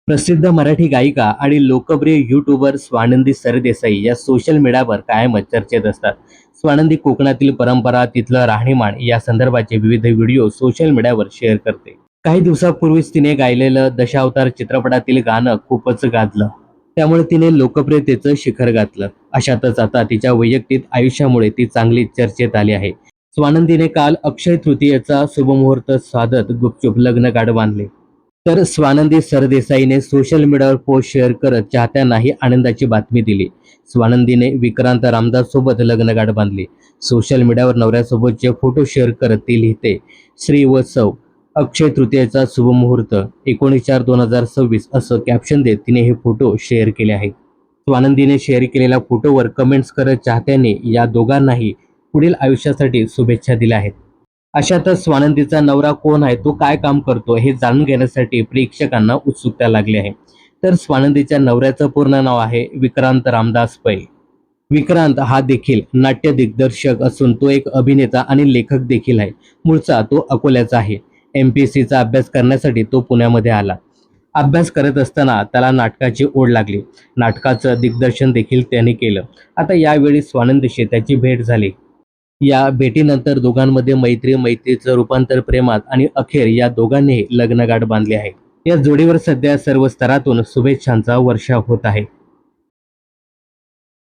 प्रसिद्ध मराठी गायिका आणि लोकप्रिय यूट्यूबर स्वानंदी सरदेसाई या सोशल मीडियावर कायम चर्चेत असतात. स्वानंदी कोकणातील परंपरा, तिथलं राहणीमान या संदर्भाचे विविध व्हिडिओ सोशल मीडियावर शेअर करते. काही दिवसापूर्वीच तिने गायलेलं दशावतार चित्रपटातील गाणं खूपच गाजलं. त्यामुळे तिने लोकप्रियतेचं शिखर गाठलं. अशातच आता तिच्या वैयक्तिक आयुष्यामुळे ती चांगली चर्चेत आली आहे. स्वानंदीने काल अक्षय तृतीयेचा शुभमुहूर्त साधत गुपचूप लग्नगाठ बांधले. तर स्वानंदी सरदेसाईने सोशल मीडियावर पोस्ट शेअर करत चाहत्यांनाही आनंदाची बातमी दिली. स्वानंदीने विक्रांत रामदास सोबत लग्नगाठ बांधली. सोशल मीडियावर नवऱ्यासोबतचे फोटो शेअर करत ती लिहिते, श्री व सौ अक्षय तृतीयेचा शुभमुहूर्त 19/4/2026 असं कॅप्शन देत तिने हे फोटो शेअर केले आहेत. स्वानंदीने शेअर केलेल्या फोटोवर कमेंट्स करत चाहत्यांनी या दोघांनाही पुढील आयुष्यासाठी शुभेच्छा दिल्या आहेत. अशातच स्वानंदीचा नवरा कोण आहे, तो काय काम करतो हे जाणून घेण्यासाठी प्रेक्षकांना उत्सुकता लागली आहे. तर स्वानंदीच्या नवऱ्याचं पूर्ण नाव आहे विक्रांत रामदास पै. विक्रांत हा देखील नाट्य दिग्दर्शक असून तो एक अभिनेता आणि लेखक देखील आहे. मूळचा तो अकोल्याचा आहे. MPSCचा अभ्यास करण्यासाठी तो पुण्यामध्ये आला. अभ्यास करत असताना त्याला नाटकाची ओढ लागली. नाटकाचं दिग्दर्शन देखील त्याने केलं. आता यावेळी स्वानंदीशी त्याची भेट झाली. या भेटीनंतर दोघांमध्ये मैत्रीचं रूपांतर प्रेमात आणि अखेर या दोघांनीही लग्नगाठ बांधले आहे. या जोडीवर सध्या सर्व स्तरातून शुभेच्छांचा वर्षाव होत आहे.